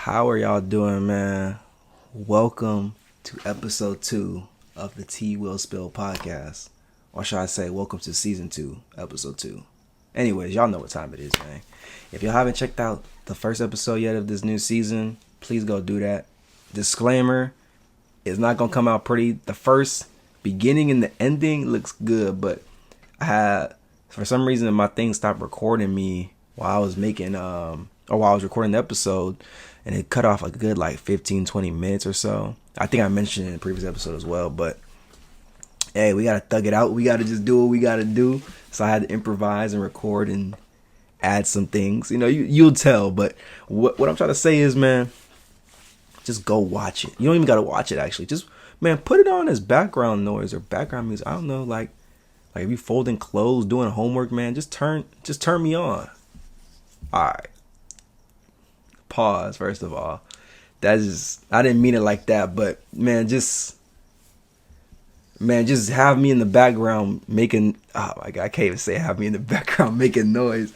How are y'all doing, man? Welcome to episode 2 of the Twill Spill podcast. Or should I say, welcome to season 2, episode 2. Anyways, y'all know what time it is, man. If y'all haven't checked out the first episode yet of this new season, please go do that. Disclaimer, it's not going to come out pretty. The first beginning and the ending looks good, but for some reason, my thing stopped recording me while I was while I was recording the episode, and it cut off a good 15-20 minutes or so. I think I mentioned it in the previous episode as well, but hey, we gotta thug it out. We gotta just do what we gotta do. So I had to improvise and record and add some things. You'll tell, but what I'm trying to say is, man, just go watch it. You don't even gotta watch it, actually. Just, man, put it on as background noise or background music. I don't know, like if you folding clothes, doing homework, man, just turn me on. Alright. Pause, first of all. I didn't mean it like that, but just have me in the background making, oh my god, I can't even say have me in the background making noise.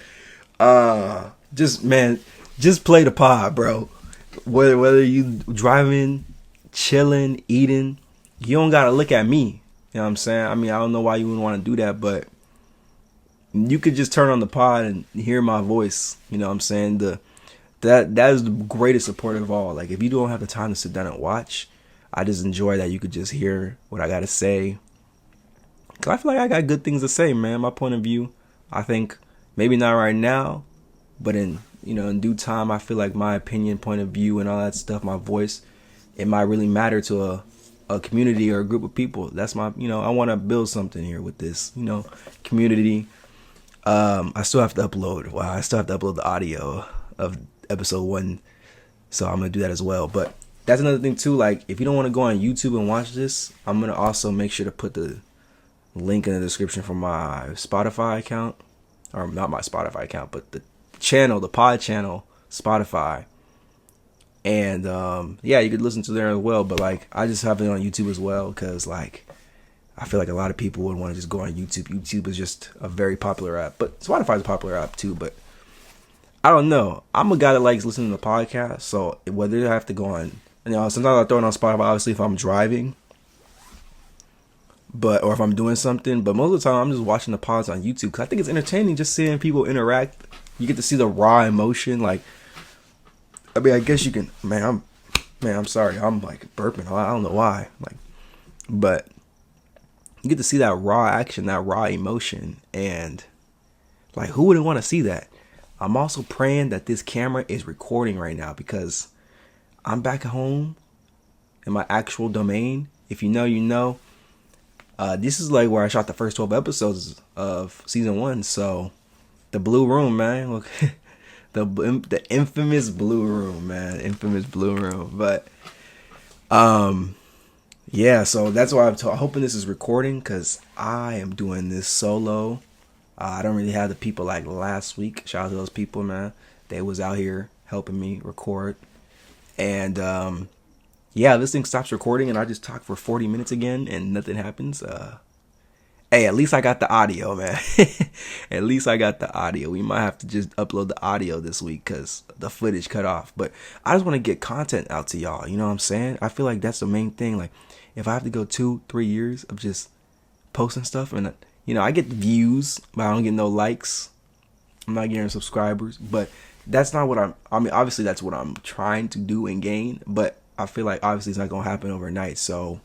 Just play the pod, bro. Whether you driving, chilling, eating, you don't gotta look at me. You know what I'm saying? I mean, I don't know why you wouldn't want to do that, but you could just turn on the pod and hear my voice. You know what I'm saying? That is the greatest support of all. Like, if you don't have the time to sit down and watch, I just enjoy that you could just hear what I gotta say. Cause I feel like I got good things to say, man. My point of view, I think maybe not right now, but in due time, I feel like my opinion, point of view, and all that stuff, my voice, it might really matter to a community or a group of people. That's my, I want to build something here with this, community. I still have to upload. Wow, I still have to upload the audio of episode 1, so I'm gonna do that as well. But that's another thing too. Like, if you don't want to go on YouTube and watch this, I'm gonna also make sure to put the link in the description for my Spotify account, or not my Spotify account, but the pod channel, Spotify. And you could listen to there as well. But I just have it on YouTube as well, because I feel like a lot of people would want to just go on YouTube. YouTube is just a very popular app, but Spotify is a popular app too. But I don't know. I'm a guy that likes listening to podcasts, so whether I have to go on, sometimes I throw it on Spotify, obviously, if I'm driving, or if I'm doing something. But most of the time, I'm just watching the pods on YouTube, because I think it's entertaining just seeing people interact. You get to see the raw emotion. I guess you can. I'm sorry. I'm burping. I don't know why. But you get to see that raw action, that raw emotion, and who wouldn't want to see that? I'm also praying that this camera is recording right now, because I'm back at home in my actual domain. If you know, you know. This is where I shot the first 12 episodes of season 1. So the Blue Room, man. Look, the infamous Blue Room, man. Infamous Blue Room. But yeah, so that's why I'm hoping this is recording, because I am doing this solo. I don't really have the people like last week. Shout out to those people, man. They was out here helping me record. And this thing stops recording and I just talk for 40 minutes again and nothing happens. Hey, at least I got the audio, man. At least I got the audio. We might have to just upload the audio this week because the footage cut off. But I just want to get content out to y'all. You know what I'm saying? I feel like that's the main thing. If I have to go 2-3 years of just posting stuff, and I get views, but I don't get no likes. I'm not getting subscribers, but that's not what obviously that's what I'm trying to do and gain, but I feel like obviously it's not going to happen overnight. So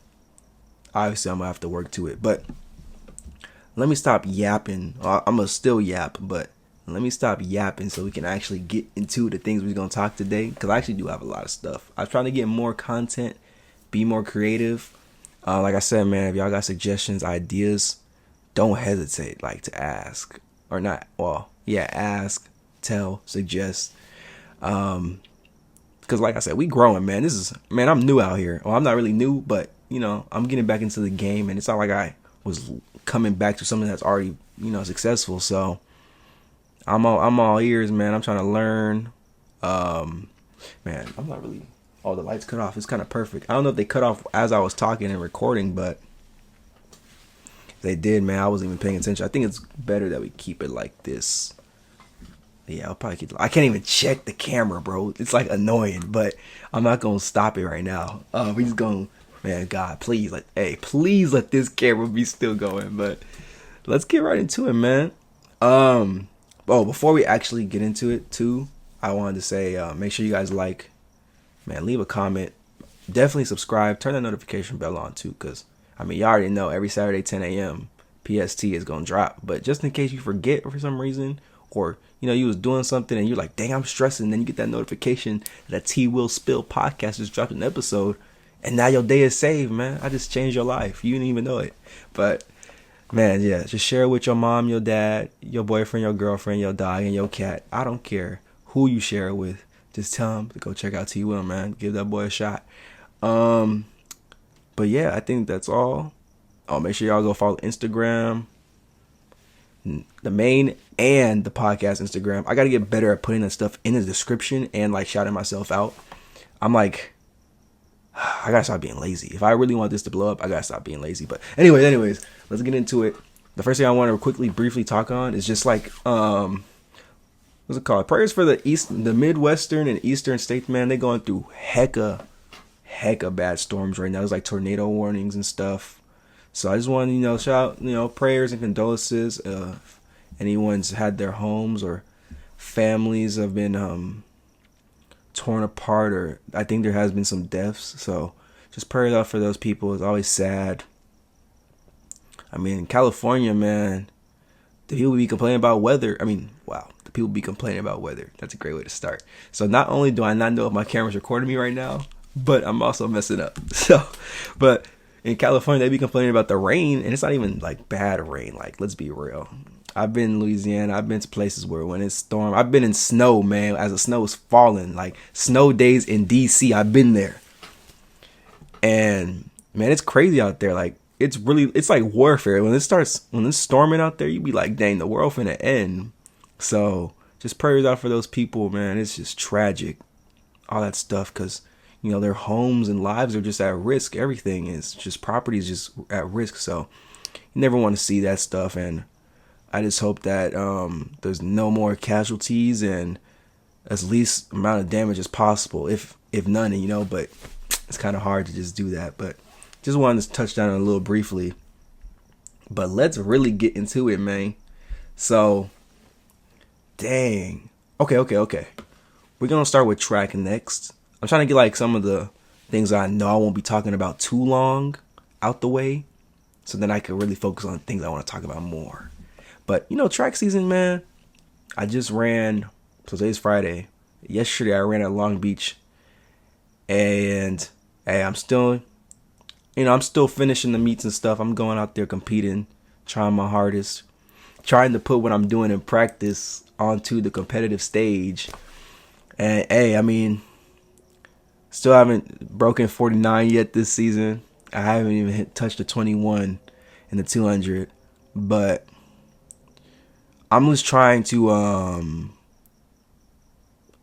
obviously I'm going to have to work to it. But let me stop yapping. I'm going to still yap, but let me stop yapping so we can actually get into the things we're going to talk today, because I actually do have a lot of stuff. I'm trying to get more content, be more creative. Like I said, man, if y'all got suggestions, ideas, don't hesitate to ask, or not. Well, yeah, ask, tell, suggest. Because like I said, we growing, man. I'm new out here. Well, I'm not really new, but I'm getting back into the game, and it's not like I was coming back to something that's already successful. So I'm all ears, man. I'm trying to learn. Man, I'm not really. Oh, the lights cut off. It's kind of perfect. I don't know if they cut off as I was talking and recording, but they did, man. I wasn't even paying attention. I think it's better that we keep it like this. Yeah, I'll probably keep. I can't even check the camera, bro. It's like annoying, but I'm not gonna stop it right now. We just gonna, man, God, please, please let this camera be still going. But let's get right into it, man. Oh, before we actually get into it, too, I wanted to say, make sure you guys like, man, leave a comment, definitely subscribe, turn the notification bell on too, cause I mean, you already know every Saturday 10 a.m. PST is gonna drop. But just in case you forget for some reason, or you was doing something and you're like, dang, I'm stressing, and then you get that notification that Twill Spill podcast just dropped an episode, and now your day is saved, man. I just changed your life. You didn't even know it. But man, yeah, just share it with your mom, your dad, your boyfriend, your girlfriend, your dog, and your cat. I don't care who you share it with. Just tell them to go check out Twill, man. Give that boy a shot. But yeah, I think that's all. Oh, make sure y'all go follow Instagram, the main and the podcast Instagram. I got to get better at putting that stuff in the description and like shouting myself out. I'm like, I gotta stop being lazy. If I really want this to blow up, I gotta stop being lazy. But anyways, let's get into it. The first thing I want to briefly talk on is just like, what's it called? Prayers for the Midwestern and Eastern states, man. They going through hecka bad storms right now. There's like tornado warnings and stuff. So I just want to, shout out, prayers and condolences. Anyone's had their homes or families have been torn apart, or I think there has been some deaths. So just pray it out for those people. It's always sad. I mean, in California, man, the people be complaining about weather. I mean, wow, the people be complaining about weather. That's a great way to start. So not only do I not know if my camera's recording me right now, but I'm also messing up. So, but in California, they be complaining about the rain, and it's not even like bad rain. Like, let's be real. I've been in Louisiana. I've been to places where when it's storm, I've been in snow, man, as the snow is falling, like snow days in DC. I've been there, and man, it's crazy out there. Like, it's like warfare. When it's storming out there, you be like, dang, the world finna end. So just prayers out for those people, man. It's just tragic, all that stuff, because their homes and lives are just at risk. Everything is just, property is just at risk. So you never want to see that stuff. And I just hope that there's no more casualties and as least amount of damage as possible, if none. But it's kind of hard to just do that. But just wanted to touch down on a little briefly. But let's really get into it, man. So, dang. Okay. We're gonna start with track next. I'm trying to get like some of the things I know I won't be talking about too long out the way, so then I can really focus on things I want to talk about more. But track season, man, I just ran. So today's Friday. Yesterday I ran at Long Beach, and hey, I'm still finishing the meets and stuff. I'm going out there competing, trying my hardest, trying to put what I'm doing in practice onto the competitive stage. And hey, I mean, still haven't broken 49 yet this season. I haven't even touched the 21 in the 200, but I'm just trying to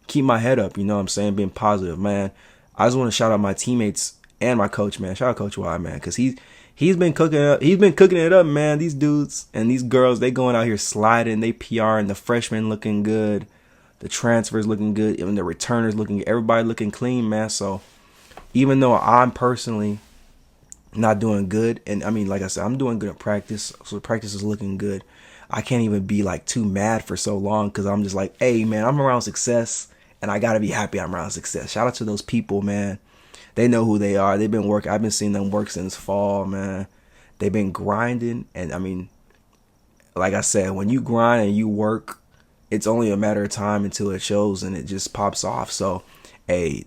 keep my head up, what I'm saying, being positive, man. I just want to shout out my teammates and my coach, man. Shout out Coach Y, man, because he's been cooking up. He's been cooking it up, man. These dudes and these girls, they going out here sliding. They PRing. The freshmen looking good. The transfers looking good. Even the returners looking good. Everybody looking clean, man. So even though I'm personally not doing good, and I mean, like I said, I'm doing good at practice, so the practice is looking good. I can't even be like too mad for so long, because I'm just like, hey, man, I'm around success, and I gotta be happy I'm around success. Shout out to those people, man. They know who they are. They've been working. I've been seeing them work since fall, man. They've been grinding, and I mean, like I said, when you grind and you work, it's only a matter of time until it shows and it just pops off. So, hey,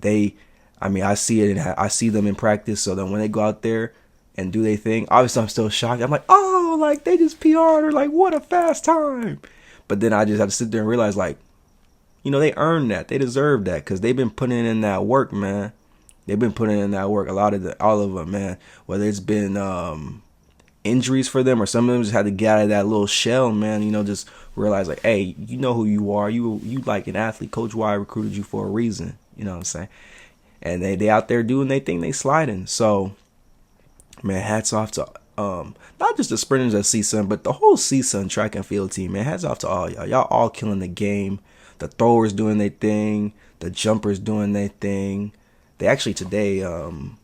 I see it, and I see them in practice. So then when they go out there and do their thing, obviously I'm still shocked. I'm like, oh, like they just PR'd, or like, what a fast time. But then I just have to sit there and realize, like, they earned that. They deserve that, because they've been putting in that work, man. They've been putting in that work. All of them, man. Whether it's been injuries for them, or some of them just had to get out of that little shell, man. Just realize, like, hey, you know who you are. You like an athlete. Coach Y recruited you for a reason. You know what I'm saying? And they out there doing their thing. They sliding. So, man, hats off to not just the sprinters at CSUN, but the whole CSUN track and field team, man. Hats off to all y'all. Y'all all killing the game. The throwers doing their thing. The jumpers doing their thing. They actually today and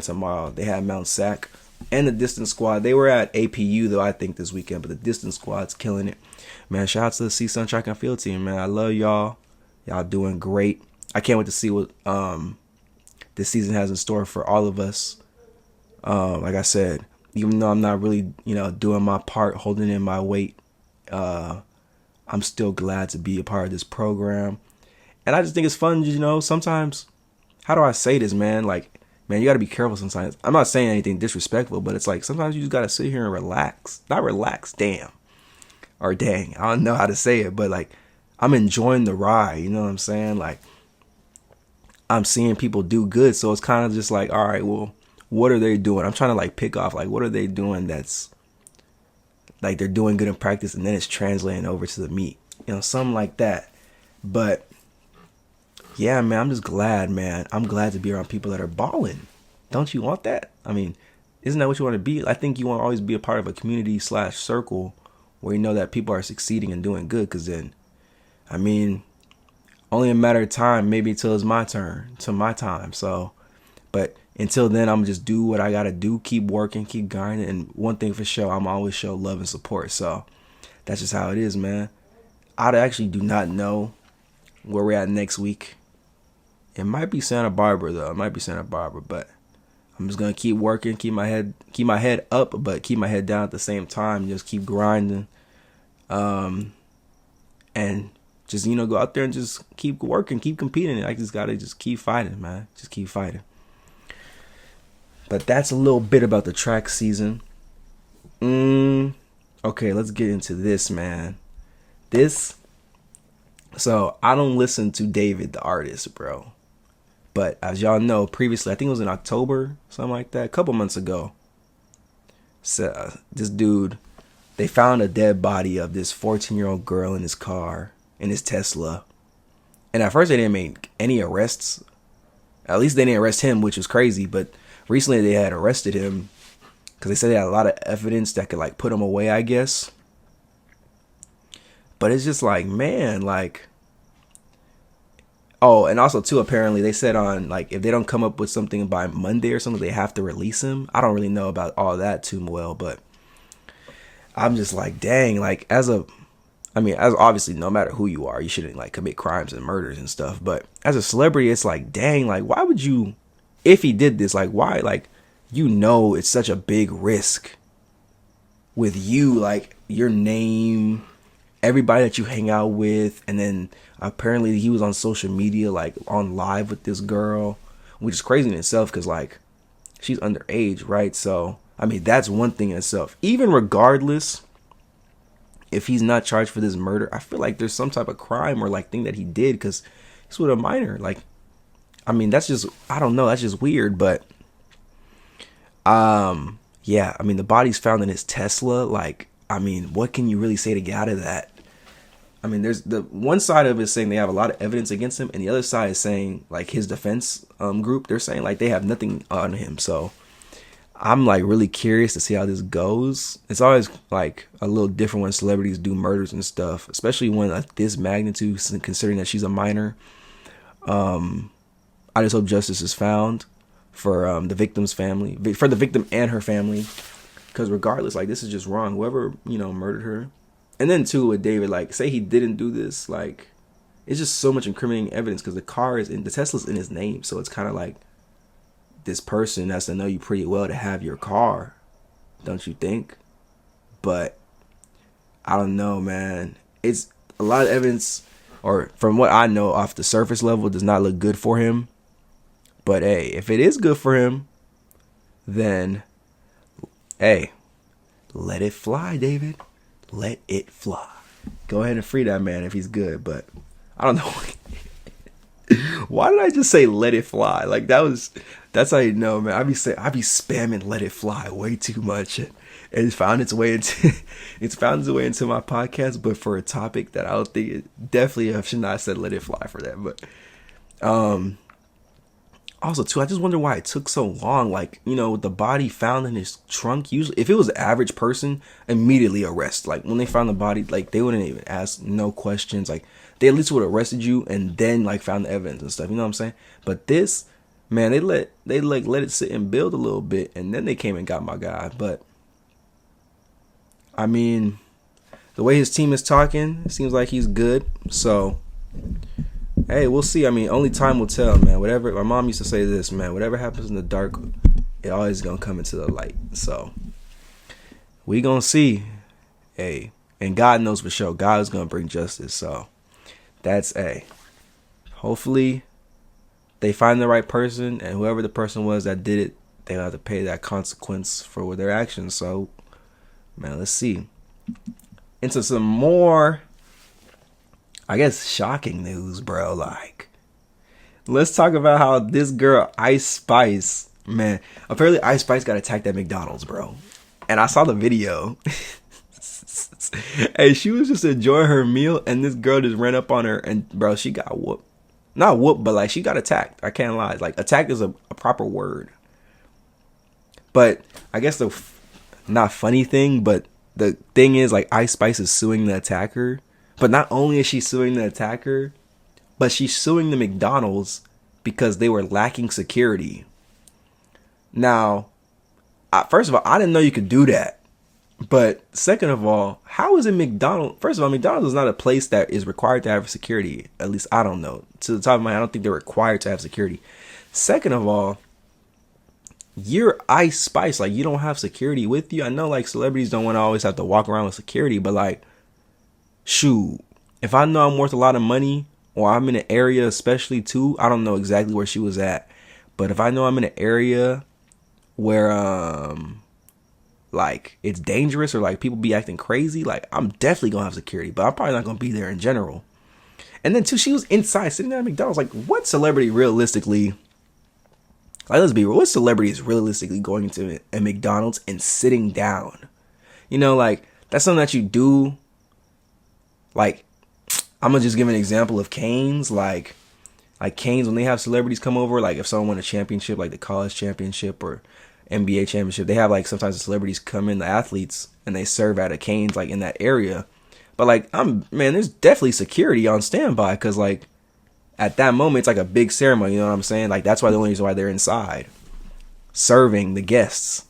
tomorrow, they had Mount Sac and the distance squad. They were at APU though, I think, this weekend, but the distance squad's killing it. Man, shout out to the CSUN Track and Field team, man. I love y'all. Y'all doing great. I can't wait to see what this season has in store for all of us. Like I said, even though I'm not really, doing my part, holding in my weight, I'm still glad to be a part of this program. And I just think it's fun, sometimes, how do I say this, man? Like, man, you got to be careful sometimes. I'm not saying anything disrespectful, but it's like sometimes you just got to sit here and relax. Not relax, damn. Or dang, I don't know how to say it, but like, I'm enjoying the ride, you know what I'm saying? Like, I'm seeing people do good, so it's kind of just like, all right, well, what are they doing? I'm trying to like pick off, like, what are they doing that's like they're doing good in practice, and then it's translating over to the meet, something like that. But yeah, man, I'm just glad, man. I'm glad to be around people that are balling. Don't you want that? I mean, isn't that what you want to be? I think you want to always be a part of a community/circle where you know that people are succeeding and doing good. Because then, I mean, only a matter of time, maybe until it's my turn, to my time. So, but until then, I'm just do what I got to do. Keep working, keep grinding. And one thing for sure, I'm always show love and support. So that's just how it is, man. I actually do not know where we're at next week. It might be Santa Barbara though. It might be Santa Barbara, but I'm just gonna keep working, keep my head up, but keep my head down at the same time. Just keep grinding, and just go out there and just keep working, keep competing. I just gotta just keep fighting, man. Just keep fighting. But that's a little bit about the track season. Okay, let's get into this, man. So I don't listen to David the artist, bro. But as y'all know, previously, I think it was in October, something like that, a couple months ago. So this dude, they found a dead body of this 14-year-old girl in his car, in his Tesla. And at first, they didn't make any arrests. At least they didn't arrest him, which was crazy. But recently, they had arrested him because they said they had a lot of evidence that could like put him away, I guess. But it's just like, man, like. Oh, and also, too, apparently, they said on, like, if they don't come up with something by Monday or something, they have to release him. I don't really know about all that too well, but I'm just like, dang, like, as obviously, no matter who you are, you shouldn't, like, commit crimes and murders and stuff. But as a celebrity, it's like, dang, like, why would you, if he did this, like, why, like, it's such a big risk with you, like, your name, everybody that you hang out with, and then apparently he was on social media, like on live with this girl, which is crazy in itself because like she's underage, right? So I mean that's one thing in itself. Even regardless, if he's not charged for this murder, I feel like there's some type of crime or like thing that he did because he's with a minor. Like, I mean that's just, I don't know, that's just weird. But yeah, I mean the body's found in his Tesla. Like, I mean, what can you really say to get out of that? I mean, there's the one side of it saying they have a lot of evidence against him, and the other side is saying, like, his defense group, they're saying, like, they have nothing on him. So I'm, like, really curious to see how this goes. It's always, like, a little different when celebrities do murders and stuff, especially when, like, this magnitude, considering that she's a minor. I just hope justice is found for the victim's family, for the victim and her family, because regardless, like, this is just wrong. Whoever, murdered her. And then too with David, like, say he didn't do this, like, it's just so much incriminating evidence because the Tesla's in his name, so it's kind of like this person has to know you pretty well to have your car, don't you think? But I don't know, man. It's a lot of evidence, or from what I know off the surface level, does not look good for him. But hey, if it is good for him, then hey, let it fly, David. Let it fly. Go ahead and free that man if he's good. But I don't know. Why did I just say let it fly? Like that's how you know, man. I be spamming let it fly way too much. And it's found its way into my podcast, but for a topic that I don't think it definitely I should not have said let it fly for that. But Also, too, I just wonder why it took so long. Like, with the body found in his trunk, usually, if it was an average person, immediately arrest. Like, when they found the body, like, they wouldn't even ask no questions. Like, they at least would have arrested you and then, like, found the evidence and stuff. You know what I'm saying? But this, man, let it sit and build a little bit, and then they came and got my guy. But, I mean, the way his team is talking, it seems like he's good. So, hey, we'll see. I mean, only time will tell, man. Whatever, my mom used to say this, man. Whatever happens in the dark, it always gonna come into the light. So we gonna see. Hey, and God knows for sure. God is gonna bring justice. So that's hopefully they find the right person, and whoever the person was that did it, they'll have to pay that consequence for their actions. So, man, let's see. Into some more, I guess, shocking news, bro. Like, let's talk about how this girl, Ice Spice, man, apparently Ice Spice got attacked at McDonald's, bro. And I saw the video. Hey, she was just enjoying her meal, and this girl just ran up on her, and, bro, she got whooped. Not whooped, but, like, she got attacked. I can't lie. Like, attack is a proper word. But I guess the not funny thing, but the thing is, like, Ice Spice is suing the attacker. But not only is she suing the attacker, but she's suing the McDonald's because they were lacking security. Now, first of all, I didn't know you could do that. But second of all, how is it McDonald's? First of all, McDonald's is not a place that is required to have security. At least I don't know. To the top of my head, I don't think they're required to have security. Second of all, you're Ice Spice. Like, you don't have security with you. I know, like, celebrities don't want to always have to walk around with security, but, like, shoot, if I know I'm worth a lot of money, or I'm in an area especially too, I don't know exactly where she was at, but if I know I'm in an area where like it's dangerous or like people be acting crazy, like I'm definitely gonna have security, but I'm probably not gonna be there in general. And then too, she was inside sitting there at McDonald's. Like, what celebrity realistically, like, let's be real, what celebrity is realistically going to a McDonald's and sitting down? Like, that's something that you do. Like, I'm gonna just give an example of Canes. Like Canes, when they have celebrities come over, like if someone won a championship, like the college championship or NBA championship, they have, like, sometimes the celebrities come in, the athletes, and they serve at a Canes, like, in that area. But, like, there's definitely security on standby, because, like, at that moment, it's like a big ceremony, you know what I'm saying? Like, that's why the only reason why they're inside, serving the guests.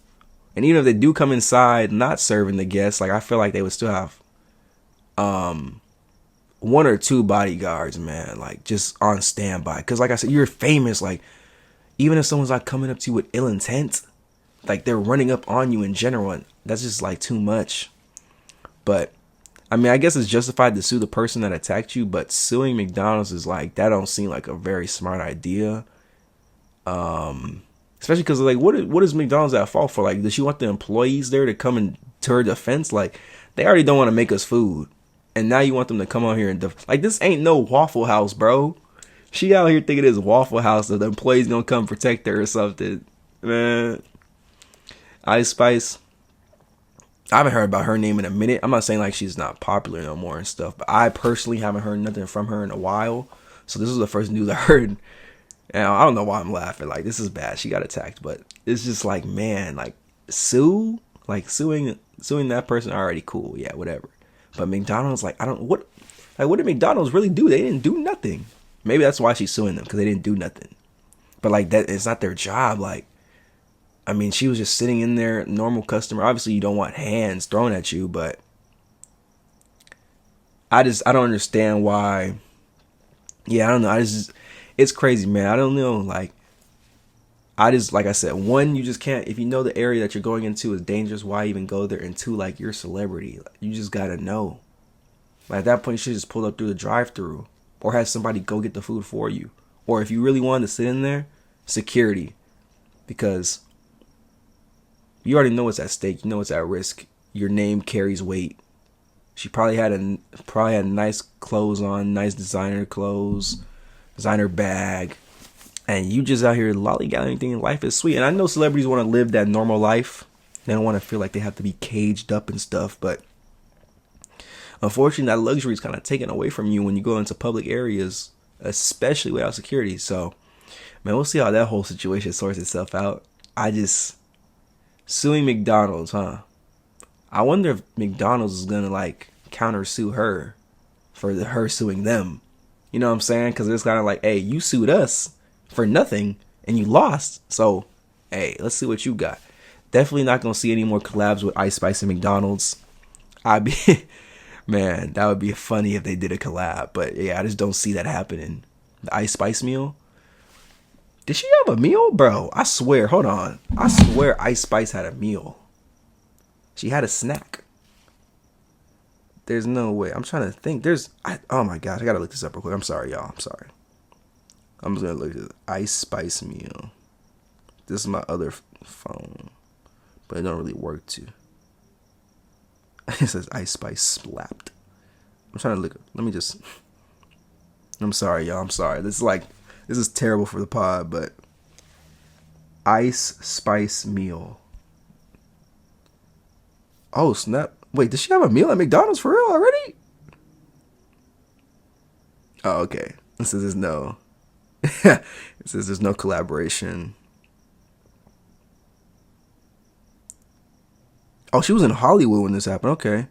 And even if they do come inside not serving the guests, like, I feel like they would still have one or two bodyguards, man, like, just on standby. Because, like I said, you're famous. Like, even if someone's, like, coming up to you with ill intent, like, they're running up on you in general, and that's just, like, too much. But, I mean, I guess it's justified to sue the person that attacked you, but suing McDonald's is, like, that don't seem like a very smart idea. Especially because, like, what is McDonald's at fault for? Like, does she want the employees there to come and to her defense? Like, they already don't want to make us food, and now you want them to come out here and like, this ain't no Waffle House, bro. She out here thinking it's Waffle House that the employees gonna come protect her or something, man. Ice Spice, I haven't heard about her name in a minute. I'm not saying, like, she's not popular no more and stuff, but I personally haven't heard nothing from her in a while. So this was the first news I heard. And I don't know why I'm laughing. Like, this is bad. She got attacked, but it's just like, man, like, suing that person, already cool. Yeah, whatever. But McDonald's, like, what did McDonald's really do? They didn't do nothing. Maybe that's why she's suing them, because they didn't do nothing. But, like, that it's not their job. Like, I mean, she was just sitting in there, normal customer. Obviously, you don't want hands thrown at you, but I don't understand why. Yeah, I don't know. It's crazy, man. I don't know. Like I said, one, you just can't, if you know the area that you're going into is dangerous, why even go there? And two, like, you're a celebrity. You just gotta know. Like, at that point, you should just pull up through the drive-thru or have somebody go get the food for you. Or if you really wanted to sit in there, security. Because you already know what's at stake. You know what's at risk. Your name carries weight. She probably had nice clothes on, nice designer clothes, designer bag, and you just out here lollygagging, thinking life is sweet. And I know celebrities want to live that normal life. They don't want to feel like they have to be caged up and stuff, but unfortunately, that luxury is kind of taken away from you when you go into public areas, especially without security. So Man, we'll see how that whole situation sorts itself out. I just suing McDonald's, huh? I wonder if McDonald's is gonna like countersue her for her suing them. You know what I'm saying? Because it's kind of like, hey, you sued us for nothing and you lost. So, hey, let's see what you got. Definitely not gonna see any more collabs with Ice Spice and McDonald's. I'd be, man, that would be funny if they did a collab. But yeah, I just don't see that happening. The Ice Spice meal. Did she have a meal, bro? I swear. Hold on. I swear Ice Spice had a meal. She had a snack. There's no way. I'm trying to think. Oh my gosh, I gotta look this up real quick. I'm sorry, y'all. I'm sorry. I'm just gonna look at this Ice Spice meal. This is my other phone, but it don't really work too. It says Ice Spice slapped. I'm trying to look. Let me just. I'm sorry, y'all. I'm sorry. This is terrible for the pod, but Ice Spice meal. Oh snap! Wait, does she have a meal at McDonald's for real already? Oh, okay. It says there's no. It says there's no collaboration. Oh, she was in Hollywood when this happened. Okay.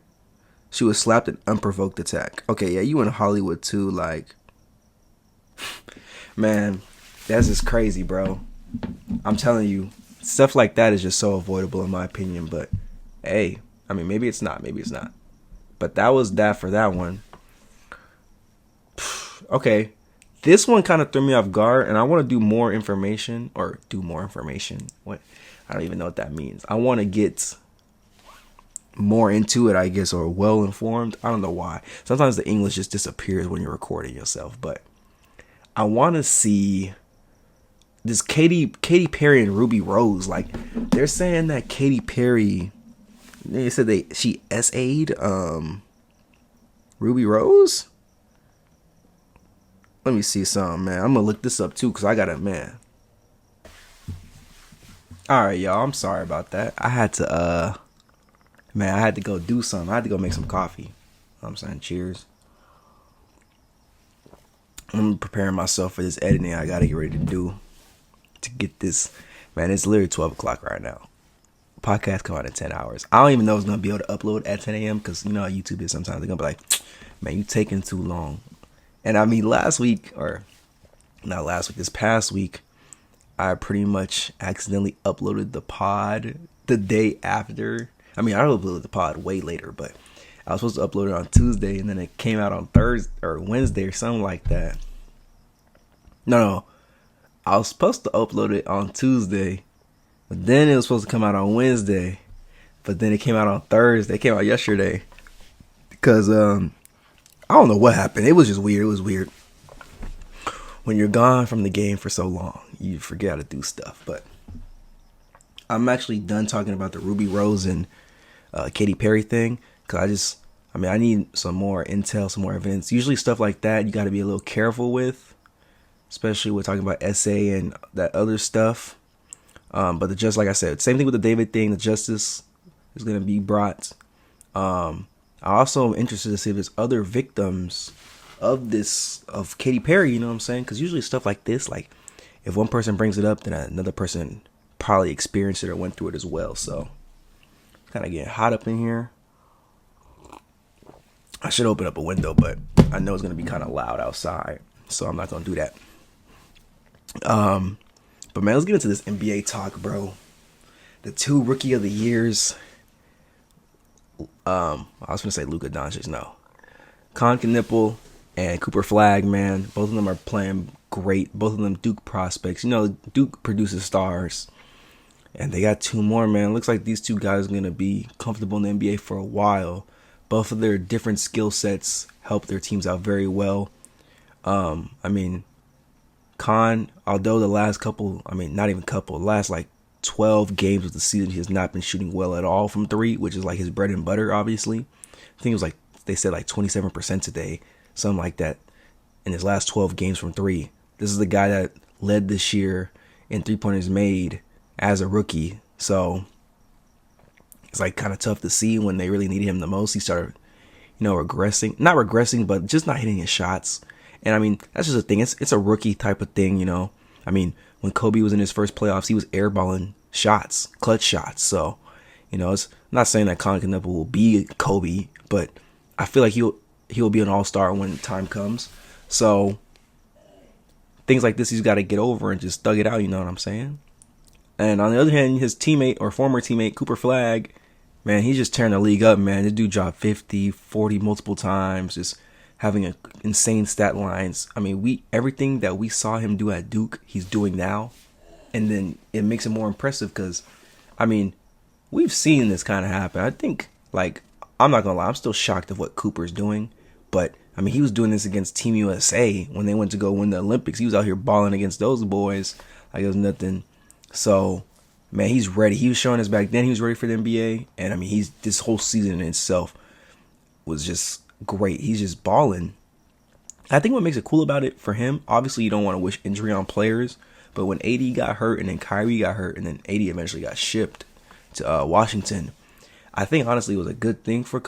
She was slapped an unprovoked attack. Okay, yeah, you in Hollywood too, like. Man, that's just crazy, bro. I'm telling you, stuff like that is just so avoidable in my opinion, but hey, I mean, maybe it's not. But that was that for that one. Okay. This one kind of threw me off guard, and I want to do more information. What? I don't even know what that means. I want to get more into it, I guess, or well informed. I don't know why. Sometimes the English just disappears when you're recording yourself, but I want to see this Katy Perry and Ruby Rose. Like, they're saying that Katy Perry, they said she SA'd Ruby Rose. Let me see something, man. I'm gonna look this up too, because I gotta, man. Alright, y'all, I'm sorry about that. I had to go do something. I had to go make some coffee. I'm saying cheers. I'm preparing myself for this editing I gotta get ready to do to get this. Man, it's literally 12 o'clock right now. Podcast come out in 10 hours. I don't even know if it's gonna be able to upload at 10 a.m. because you know how YouTube is sometimes. They're gonna be like, man, you taking too long. And I mean, this past week, I pretty much accidentally uploaded the pod the day after. I mean, I uploaded the pod way later, but I was supposed to upload it on Tuesday, and then it came out on Thursday or Wednesday or something like that. No, I was supposed to upload it on Tuesday, but then it was supposed to come out on Wednesday, but then it came out on Thursday. It came out yesterday because I don't know what happened. It was just weird. It was weird. When you're gone from the game for so long, you forget how to do stuff. But I'm actually done talking about the Ruby Rose and Katy Perry thing. Because I need some more intel, some more evidence. Usually stuff like that, you got to be a little careful with. Especially with talking about SA and that other stuff. But like I said, same thing with the David thing. The justice is going to be brought. I also am interested to see if there's other victims of Katy Perry, you know what I'm saying? Because usually stuff like this, like if one person brings it up, then another person probably experienced it or went through it as well. So kind of getting hot up in here. I should open up a window, but I know it's going to be kind of loud outside, so I'm not going to do that. But man, let's get into this NBA talk, bro. The 2 rookie of the years. I was gonna say Luka Doncic. No, Con Knipple and Cooper Flag, man, both of them are playing great. Both of them Duke prospects. You know, Duke produces stars, and they got 2 more, man. Looks like these 2 guys are gonna be comfortable in the NBA for a while. Both of their different skill sets help their teams out very well. I mean, Con, although the last last like 12 games of the season, he has not been shooting well at all from 3, which is like his bread and butter, obviously. I think it was like, they said like 27% today, something like that, in his last 12 games from 3. This is the guy that led this year in 3-pointers made as a rookie. So it's like kind of tough to see when they really needed him the most. He started, regressing. Not regressing, but just not hitting his shots. And I mean, that's just a thing. It's a rookie type of thing, I mean, when Kobe was in his first playoffs, he was airballing shots, clutch shots. So, it's I'm not saying that Colin Knuckle will be Kobe, but I feel like he'll be an all-star when time comes. So things like this he's got to get over and just thug it out, you know what I'm saying? And on the other hand, his teammate or former teammate, Cooper Flag, man, he's just tearing the league up, man. This dude dropped 50, 40 multiple times, just having insane stat lines. I mean, everything that we saw him do at Duke, he's doing now. And then it makes it more impressive because, I mean, we've seen this kind of happen. I think, I'm not going to lie, I'm still shocked of what Cooper's doing. But, I mean, he was doing this against Team USA when they went to go win the Olympics. He was out here balling against those boys like it was nothing. So, man, he's ready. He was showing us back then he was ready for the NBA. And, I mean, this whole season in itself was just great. He's just balling. I think what makes it cool about it for him, obviously you don't want to wish injury on players. But when AD got hurt and then Kyrie got hurt and then AD eventually got shipped to Washington, I think honestly it was a good thing for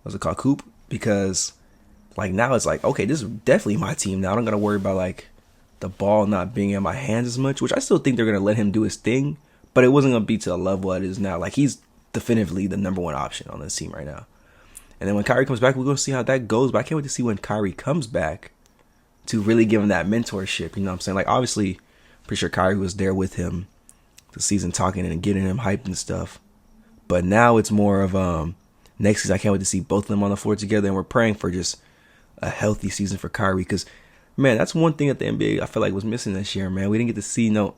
what's it called, Coop, because now it's okay, this is definitely my team now. I don't gotta worry about the ball not being in my hands as much, which I still think they're gonna let him do his thing, but it wasn't gonna be to the level it is now. He's definitively the number one option on this team right now. And then when Kyrie comes back, we're gonna see how that goes. But I can't wait to see when Kyrie comes back to really give him that mentorship. You know what I'm saying? Obviously, pretty sure Kyrie was there with him the season talking and getting him hyped and stuff. But now it's more of next season. I can't wait to see both of them on the floor together. And we're praying for just a healthy season for Kyrie. Because, man, that's one thing that the NBA I feel like was missing this year, man. We didn't get to see no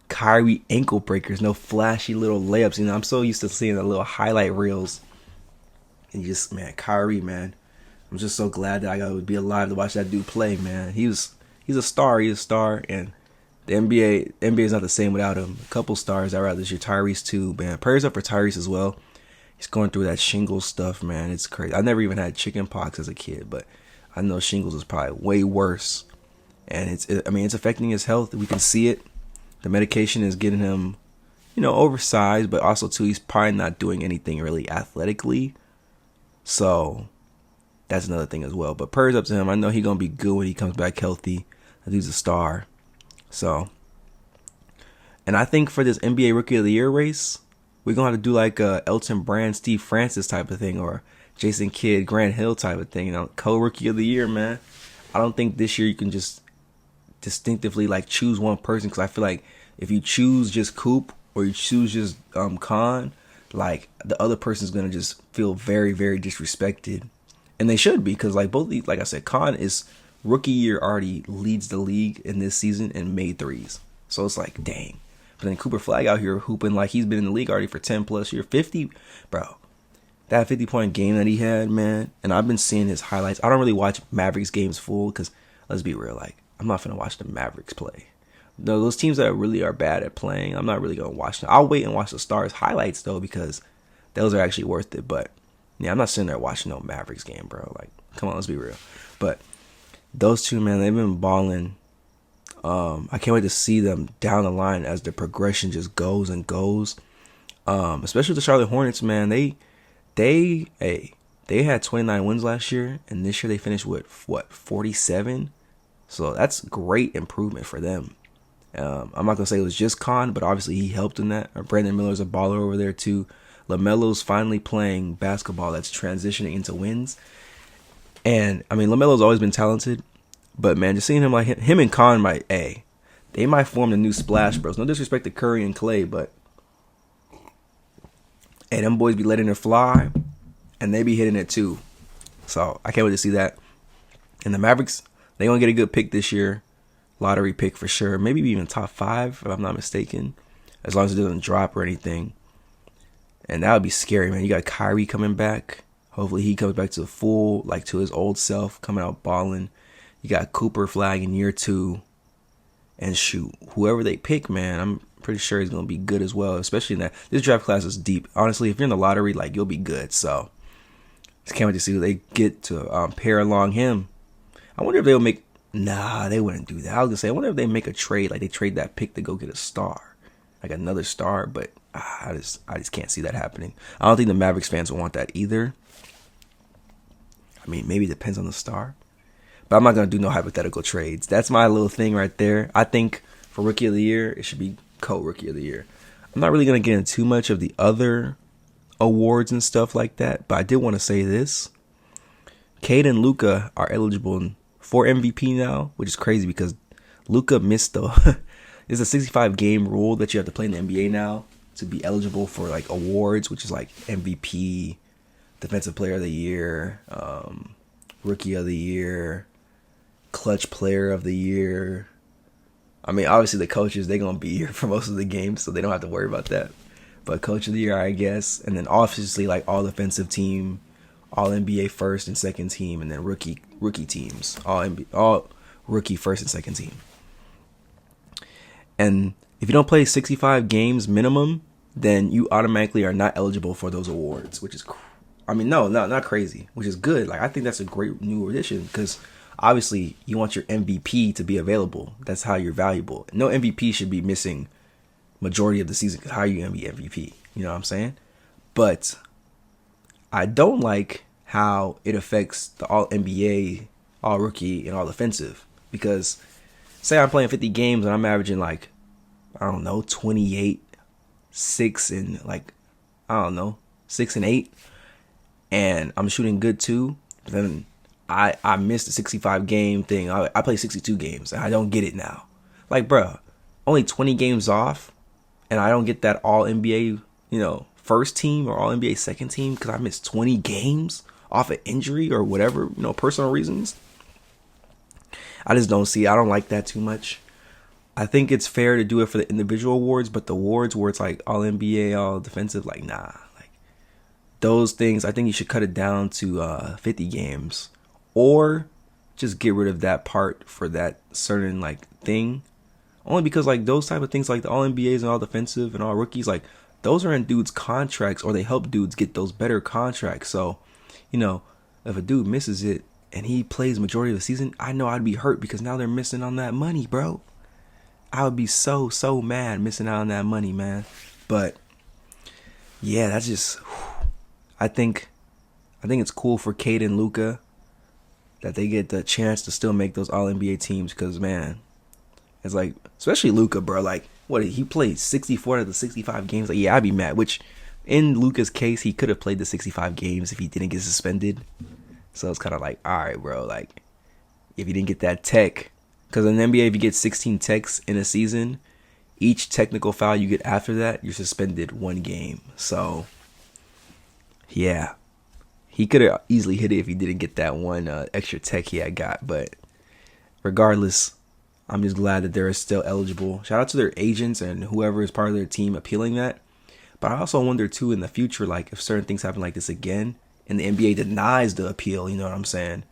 Kyrie ankle breakers, no flashy little layups. I'm so used to seeing the little highlight reels. And just, man, Kyrie, man. I'm just so glad that I got to be alive to watch that dude play, man. He's a star. He's a star. And the NBA is not the same without him. A couple stars I rather this year. Tyrese too, man. Prayers up for Tyrese as well. He's going through that shingles stuff, man. It's crazy. I never even had chicken pox as a kid, but I know shingles is probably way worse. And it's affecting his health. We can see it. The medication is getting him, oversized, but also too, he's probably not doing anything really athletically. So that's another thing as well. But prayers up to him. I know he's going to be good when he comes back healthy. That dude's a star. So, and I think for this NBA Rookie of the Year race, we're going to have to do a Elton Brand, Steve Francis type of thing, or Jason Kidd, Grant Hill type of thing. Co-Rookie of the Year, man. I don't think this year you can just distinctively choose one person, because I feel like if you choose just Coop or you choose just Khan, the other person's going to just feel very, very disrespected. And they should be, because both these, like I said, Khan is rookie year already leads the league in this season and made threes. So it's dang. But then Cooper Flag out here hooping he's been in the league already for 10 plus years. 50, bro. That 50-point game that he had, man. And I've been seeing his highlights. I don't really watch Mavericks games full because, let's be real, I'm not finna watch the Mavericks play. Those teams that really are bad at playing, I'm not really gonna watch them. I'll wait and watch the Stars highlights though, because those are actually worth it. But yeah, I'm not sitting there watching no Mavericks game, bro. Come on, let's be real. But those two, man, they've been balling. I can't wait to see them down the line as the progression just goes and goes. Especially the Charlotte Hornets, man. They had 29 wins last year, and this year they finished with 47. So that's great improvement for them. I'm not gonna say it was just Khan, but obviously he helped in that. Brandon Miller's a baller over there too. LaMelo's finally playing basketball that's transitioning into wins. And I mean, LaMelo's always been talented, but man, just seeing him him and Khan they might form the new Splash Bros. No disrespect to Curry and Clay, but them boys be letting it fly, and they be hitting it too. So I can't wait to see that. And the Mavericks, they gonna get a good pick this year, lottery pick for sure. Maybe even top 5 if I'm not mistaken, as long as it doesn't drop or anything. And that would be scary, man. You got Kyrie coming back. Hopefully he comes back to the full, to his old self, coming out balling. You got Cooper Flag in year 2. And shoot, whoever they pick, man, I'm pretty sure he's going to be good as well. Especially in that. This draft class is deep. Honestly, if you're in the lottery, you'll be good. So, just can't wait to see who they get to pair along him. I wonder if they'll make... Nah, they wouldn't do that. I was going to say, I wonder if they make a trade. They trade that pick to go get a star. Another star, but I just can't see that happening. I don't think the Mavericks fans will want that either. I mean, maybe it depends on the star. But I'm not going to do no hypothetical trades. That's my little thing right there. I think for Rookie of the Year, it should be co-Rookie of the Year. I'm not really going to get into too much of the other awards and stuff like that, but I did want to say this. Cade and Luka are eligible for MVP now, which is crazy because Luka missed the there's a 65 game rule that you have to play in the NBA now to be eligible for like awards, which is like MVP, Defensive Player of the Year, Rookie of the Year, Clutch Player of the Year. I mean, obviously the coaches, they're going to be here for most of the games, so they don't have to worry about that. But Coach of the Year, I guess. And then obviously like all defensive team, all NBA first and second team, and then rookie teams, all rookie first and second team. And if you don't play 65 games minimum, then you automatically are not eligible for those awards, which is, not crazy, which is good. Like, I think that's a great new addition because obviously you want your MVP to be available. That's how you're valuable. No MVP should be missing majority of the season because how are you going to be MVP? You know what I'm saying? But I don't like how it affects the all NBA, all rookie, and all defensive. Because say I'm playing 50 games and I'm averaging 28, 6 and 6 and 8, and I'm shooting good too. But then I missed the 65 game thing. I play 62 games and I don't get it now. Like, bruh, only 20 games off, and I don't get that all NBA, first team or all NBA second team because I missed 20 games off of injury or whatever, personal reasons. I just don't see. I don't like that too much. I think it's fair to do it for the individual awards, but the awards where it's like all NBA, all defensive, like nah, like those things. I think you should cut it down to 50 games, or just get rid of that part for that certain thing. Only because those type of things, like the all NBAs and all defensive and all rookies, those are in dudes' contracts, or they help dudes get those better contracts. So, if a dude misses it and he plays majority of the season, I know I'd be hurt because now they're missing on that money, bro. I would be so mad missing out on that money, man. But yeah, that's just. I think it's cool for Cade and Luka that they get the chance to still make those All NBA teams because, man, it's especially Luka, bro. He played 64 of the 65 games. I'd be mad. Which, in Luka's case, he could have played the 65 games if he didn't get suspended. So it's kind of all right, bro. If you didn't get that tech, because in the NBA, if you get 16 techs in a season, each technical foul you get after that, you're suspended 1 game. So, yeah, he could have easily hit it if he didn't get that one extra tech he had got. But regardless, I'm just glad that they're still eligible. Shout out to their agents and whoever is part of their team appealing that. But I also wonder, too, in the future, if certain things happen like this again and the NBA denies the appeal, you know what I'm saying?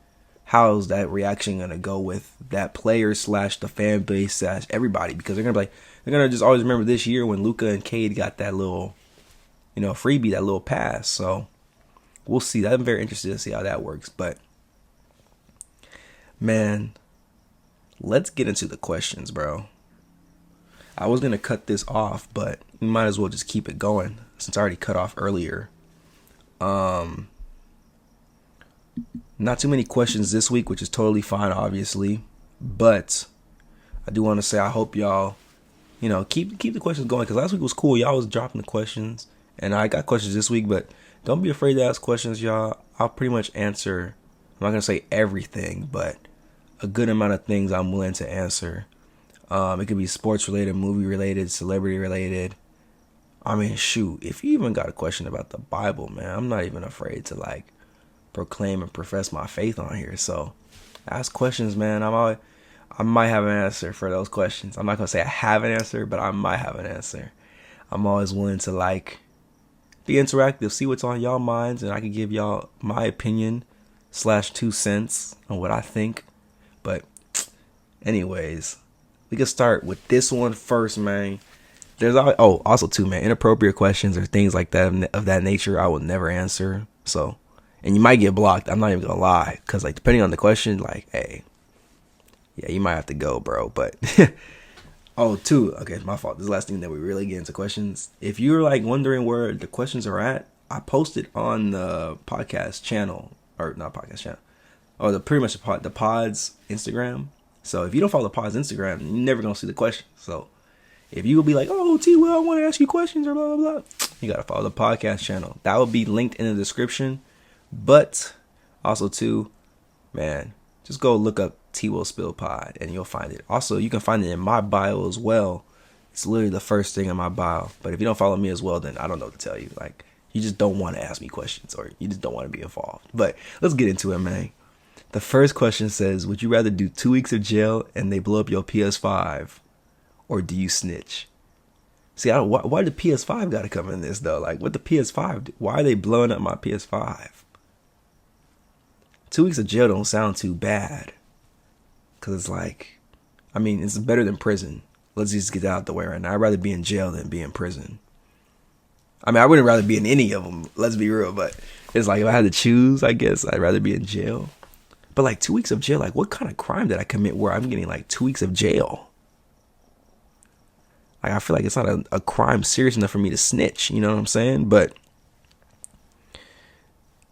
How's that reaction going to go with that player / the fan base / everybody? Because they're going to just always remember this year when Luka and Cade got that little, freebie, that little pass. So we'll see. I'm very interested to see how that works. But, man, let's get into the questions, bro. I was going to cut this off, but we might as well just keep it going since I already cut off earlier. Not too many questions this week, which is totally fine, obviously. But I do want to say I hope y'all, keep the questions going. Because last week was cool. Y'all was dropping the questions. And I got questions this week. But don't be afraid to ask questions, y'all. I'll pretty much answer. I'm not going to say everything, but a good amount of things I'm willing to answer. It could be sports related, movie related, celebrity related. I mean, shoot, if you even got a question about the Bible, man, I'm not even afraid to proclaim and profess my faith on here. So ask questions, man. I might have an answer for those questions. I'm not going to say I have an answer, but I might have an answer. I'm always willing to be interactive, see what's on y'all minds, and I can give y'all my opinion / 2 cents on what I think. But anyways, we can start with this one first, man. There's also too, man, inappropriate questions or things like that of that nature I will never answer. So, and you might get blocked. I'm not even gonna lie, because depending on the question, hey, yeah, you might have to go, bro. But okay, it's my fault. This is the last thing that we really get into questions. If you're wondering where the questions are at, I posted on the podcast channel, or not podcast channel, or the pretty much the pod's Instagram. So if you don't follow the pod's Instagram, you're never gonna see the questions. So if you will be like, oh, T-Will, I want to ask you questions or blah, blah, blah, you got to follow the podcast channel. That will be linked in the description. But also, too, man, just go look up T-Will Spill Pod and you'll find it. Also, you can find it in my bio as well. It's literally the first thing in my bio. But if you don't follow me as well, then I don't know what to tell you. Like, you just don't want to ask me questions or you just don't want to be involved. But let's get into it, man. The first question says, would you rather do 2 weeks of jail and they blow up your PS5? Or do you snitch? See, why the PS5 got to come in this, though? Like, with the PS5, why are they blowing up my PS5? 2 weeks of jail don't sound too bad. Because it's like, I mean, it's better than prison. Let's just get that out the way right now. I'd rather be in jail than be in prison. I mean, I wouldn't rather be in any of them. Let's be real. But it's like, if I had to choose, I guess I'd rather be in jail. But like 2 weeks of jail, like what kind of crime did I commit where I'm getting like 2 weeks of jail? Like, I feel like it's not a crime serious enough for me to snitch. You know what I'm saying? But,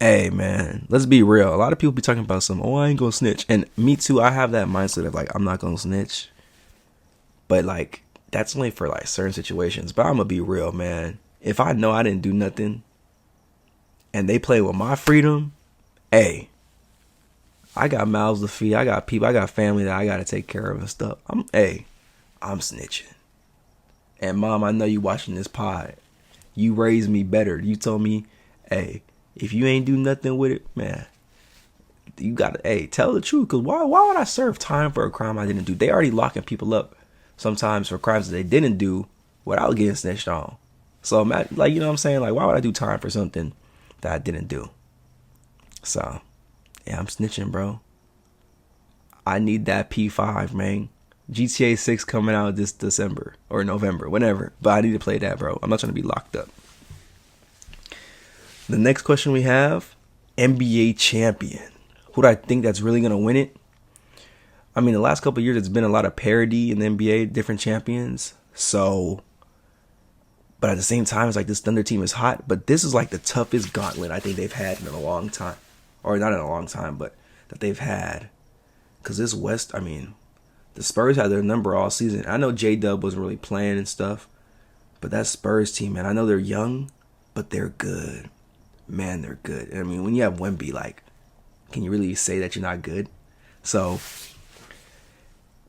hey, man, let's be real. A lot of people be talking about I ain't gonna snitch. And me too, I have that mindset of, like, I'm not gonna snitch. But, like, that's only for, like, certain situations. But I'm gonna be real, man. If I know I didn't do nothing and they play with my freedom, hey, I got mouths to feed. I got people. I got family that I got to take care of and stuff. I'm snitching. And Mom, I know you watching this pod. You raised me better. You told me, hey, if you ain't do nothing with it, man, you got to, tell the truth. Because why would I serve time for a crime I didn't do? They already locking people up sometimes for crimes that they didn't do without getting snitched on. So, like, you know what I'm saying? Like, why would I do time for something that I didn't do? So, yeah, I'm snitching, bro. I need that P5, man. GTA 6 coming out this December or November, whenever. But I need to play that, bro. I'm not trying to be locked up. The next question we have, NBA champion. Who do I think that's really going to win it? I mean, the last couple of years, it's been a lot of parity in the NBA, different champions. So, but at the same time, it's like this Thunder team is hot. But this is like the toughest gauntlet I think they've had in a long time. Or not in a long time, but that they've had. Because this West, I mean, the Spurs had their number all season. I know J-Dub wasn't really playing and stuff. But that Spurs team, man, I know they're young, but they're good. Man, they're good. I mean, when you have Wemby, like, can you really say that you're not good? So,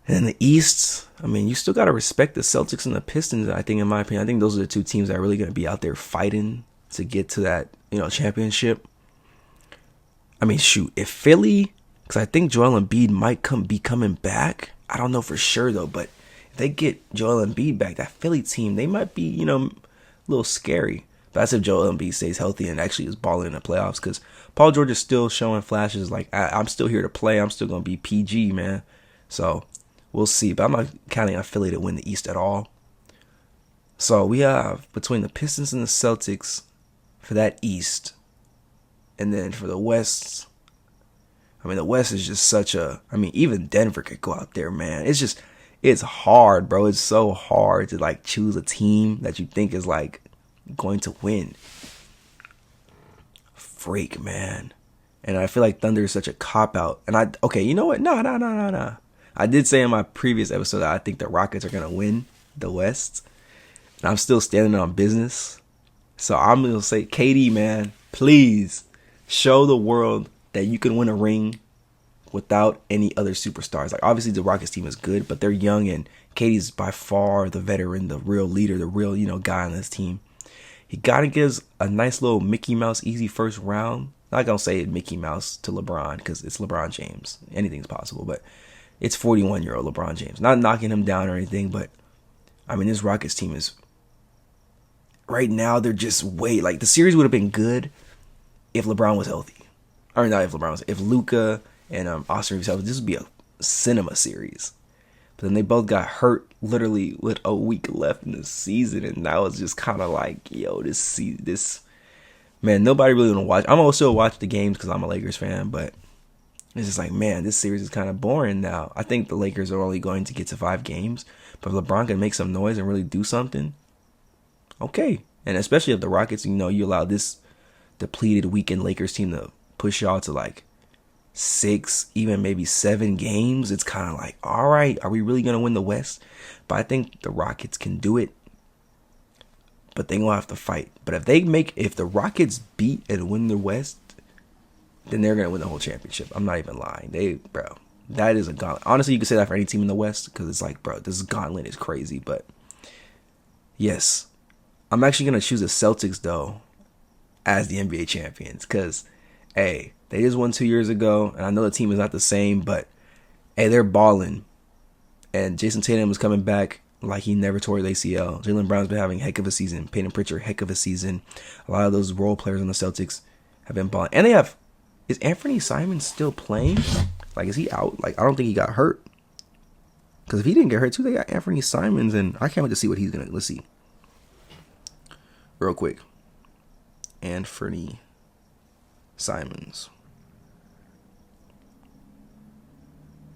in the East, I mean, you still got to respect the Celtics and the Pistons, I think, in my opinion. I think those are the two teams that are really going to be out there fighting to get to that, championship. I mean, shoot, if Philly, because I think Joel Embiid might be coming back. I don't know for sure, though, but if they get Joel Embiid back, that Philly team, they might be, a little scary. But that's if Joel Embiid stays healthy and actually is balling in the playoffs, because Paul George is still showing flashes like, I'm still here to play. I'm still going to be PG, man. So, we'll see. But I'm not counting on Philly to win the East at all. So, we have between the Pistons and the Celtics for that East. And then for the West, I mean, the West is just even Denver could go out there, man. It's hard, bro. It's so hard to, like, choose a team that you think is, like, going to win. Freak, man. And I feel like Thunder is such a cop-out. And you know what? No. I did say in my previous episode that I think the Rockets are going to win the West. And I'm still standing on business. So I'm going to say, KD, man, please show the world that you can win a ring without any other superstars. Like, obviously the Rockets team is good, but they're young, and KD's by far the veteran, the real leader, the real, guy on this team. He gotta gives a nice little Mickey Mouse easy first round. Not gonna say Mickey Mouse to LeBron, because it's LeBron James. Anything's possible, but it's 41-year-old LeBron James. Not knocking him down or anything, but I mean, this Rockets team is, right now, they're just the series would have been good if LeBron was healthy. Or not if LeBron was, if Luka and Austin Reeves healthy. This would be a cinema series. But then they both got hurt literally with a week left in the season, and now it's just kind of like, this man, nobody really want to watch. I'm also watch the games because I'm a Lakers fan, but it's just like, man, this series is kind of boring now. I think the Lakers are only going to get to 5 games, but if LeBron can make some noise and really do something, okay. And especially if the Rockets, you allow this depleted, weakened Lakers team to push y'all to, like, 6, even maybe 7 games, it's kind of like, all right, are we really going to win the West? But I think the Rockets can do it. But they gonna have to fight. But if the Rockets beat and win the West, then they're gonna win the whole championship. I'm not even lying. Bro, that is a gauntlet. Honestly, you could say that for any team in the West because it's like, bro, this gauntlet is crazy. But yes, I'm actually gonna choose the Celtics though as the NBA champions because, hey, they just won 2 years ago, and I know the team is not the same, but hey, they're balling, and Jason Tatum is coming back like he never tore his ACL. Jaylen Brown's been having a heck of a season. Peyton Pritchard, heck of a season. A lot of those role players on the Celtics have been balling. And is Anthony Simons still playing? Like, is he out? Like, I don't think he got hurt. Because if he didn't get hurt too, they got Anthony Simons, and I can't wait to see what he's going to, let's see. Real quick. Anthony Simons.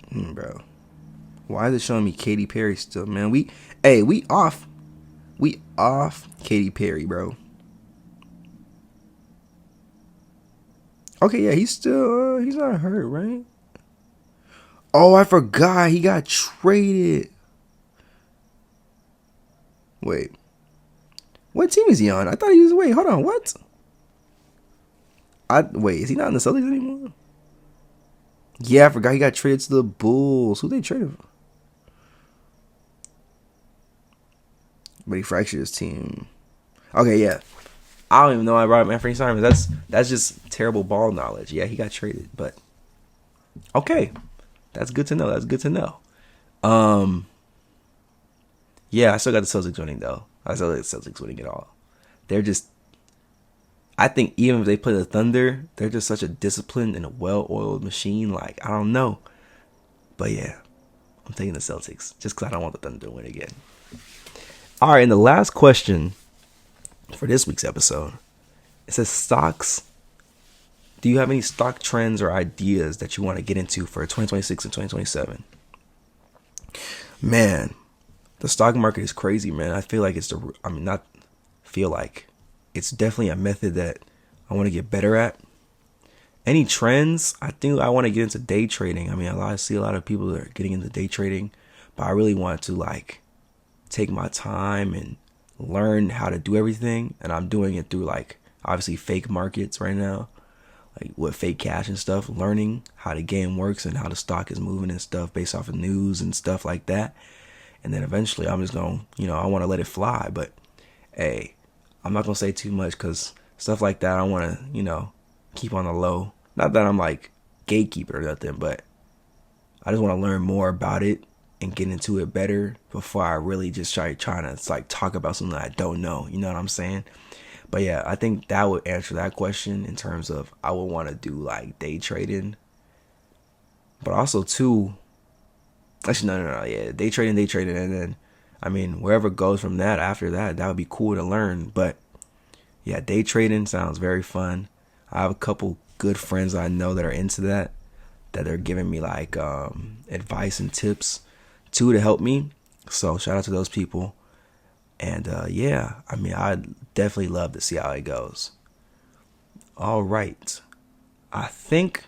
Bro. Why is it showing me Katy Perry still, man? We off. We off Katy Perry, bro. Okay, yeah, he's still, he's not hurt, right? Oh, I forgot. He got traded. Wait. What team is he on? I thought he was, wait, hold on, what? Wait, is he not in the Celtics anymore? Yeah, I forgot he got traded to the Bulls. Who they traded for? But he fractured his team. Okay, yeah. I don't even know I brought up Anthony Simons. That's just terrible ball knowledge. Yeah, he got traded, but okay. That's good to know. Yeah, I still got the Celtics winning though. I still got the Celtics winning it all. They're just, I think even if they play the Thunder, they're just such a disciplined and a well-oiled machine. Like, I don't know. But yeah, I'm taking the Celtics just because I don't want the Thunder to win again. All right, and the last question for this week's episode, it says stocks. Do you have any stock trends or ideas that you want to get into for 2026 and 2027? Man, the stock market is crazy, man. I feel like it's it's definitely a method that I want to get better at. Any trends? I think I want to get into day trading. I mean, I see a lot of people that are getting into day trading, but I really want to like take my time and learn how to do everything. And I'm doing it through like obviously fake markets right now, like with fake cash and stuff, learning how the game works and how the stock is moving and stuff based off of news and stuff like that. And then eventually I'm just going to, I want to let it fly. But hey, I'm not going to say too much because stuff like that I want to, keep on the low. Not that I'm like gatekeeper or nothing, but I just want to learn more about it and get into it better before I really just trying to like talk about something that I don't know. You know what I'm saying? But yeah, I think that would answer that question in terms of I would want to do like day trading. But also too, actually no, yeah, day trading, and then I mean wherever it goes from that after that would be cool to learn. But yeah, day trading sounds very fun. I have a couple good friends I know that are into that are giving me like advice and tips too to help me. So shout out to those people. And yeah, I mean, I'd definitely love to see how it goes. All right. I think,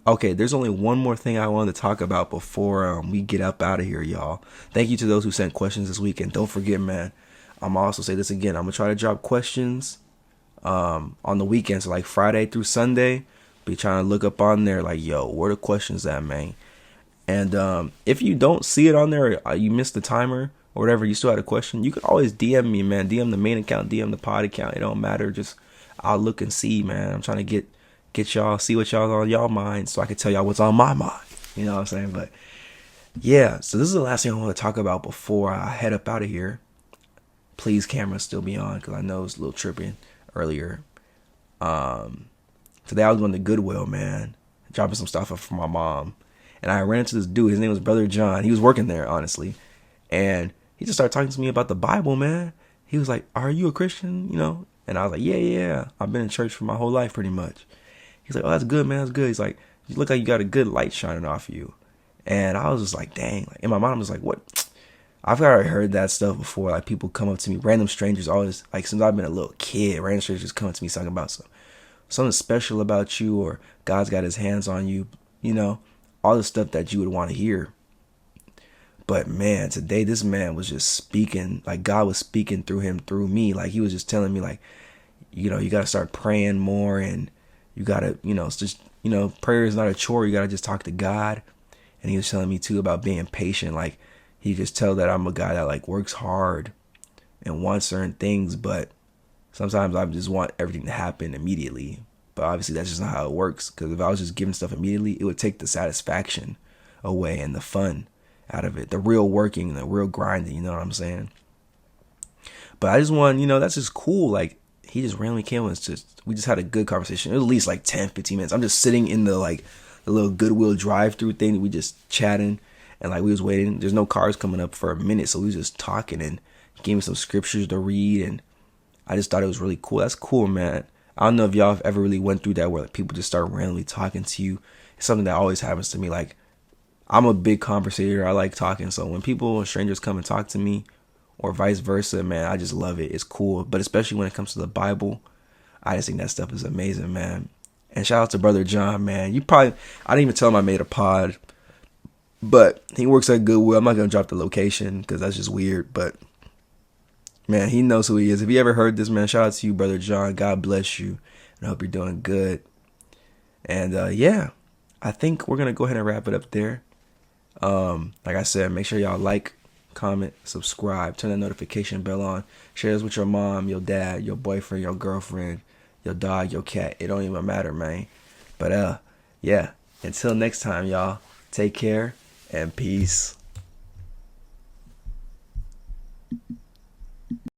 okay, there's only one more thing I wanted to talk about before we get up out of here, y'all. Thank you to those who sent questions this week. And don't forget, man, I'm also say this again. I'm going to try to drop questions on the weekends, so like Friday through Sunday. Be trying to look up on there like, yo, where the questions at, man? And if you don't see it on there, or you missed the timer or whatever, you still had a question, you can always DM me, man. DM the main account, DM the pod account. It don't matter. Just I'll look and see, man. I'm trying to get y'all, see what y'all on y'all mind so I can tell y'all what's on my mind. You know what I'm saying? But yeah, so this is the last thing I want to talk about before I head up out of here. Please, camera still be on because I know it's a little tripping earlier. Today I was going to Goodwill, man, dropping some stuff off for my mom. And I ran into this dude. His name was Brother John. He was working there, honestly. And he just started talking to me about the Bible, man. He was like, are you a Christian? And I was like, yeah. I've been in church for my whole life, pretty much. He's like, oh, that's good, man. That's good. He's like, you look like you got a good light shining off you. And I was just like, dang. Like, in my mind, I was like, what? I've already heard that stuff before. Like, people come up to me, random strangers, always, like, since I've been a little kid, random strangers come up to me talking about something special about you, or God's got his hands on you. you know, all the stuff that you would want to hear. But man, today this man was just speaking, like God was speaking through him, through me. Like he was just telling me, like, you know, you got to start praying more, and you got to, you know, it's just, you know, prayer is not a chore. You got to just talk to God. And he was telling me too about being patient. Like he just tell that I'm a guy that like works hard and wants certain things, but sometimes I just want everything to happen immediately. But obviously that's just not how it works. Because if I was just giving stuff immediately, it would take the satisfaction away and the fun out of it, the real working, the real grinding. You know what I'm saying? But I just want, you know, that's just cool. Like he just randomly came and we just had a good conversation. It was at least like 10, 15 minutes. I'm just sitting in the like the little Goodwill drive-through thing. We just chatting and like we was waiting. There's no cars coming up for a minute, so we was just talking, and he gave me some scriptures to read, and I just thought it was really cool. That's cool, man. I don't know if y'all have ever really went through that where like people just start randomly talking to you. It's something that always happens to me. Like I'm a big conversator. I like talking. So when people, strangers come and talk to me or vice versa, man, I just love it. It's cool. But especially when it comes to the Bible, I just think that stuff is amazing, man. And shout out to Brother John, man. I didn't even tell him I made a pod, but he works at Goodwill. I'm not going to drop the location because that's just weird. But man, he knows who he is. If you ever heard this, man, shout out to you, Brother John. God bless you. And I hope you're doing good. And yeah, I think we're going to go ahead and wrap it up there. Like I said, make sure y'all like, comment, subscribe, turn that notification bell on, share this with your mom, your dad, your boyfriend, your girlfriend, your dog, your cat. It don't even matter, man. But yeah, until next time, y'all, take care and peace.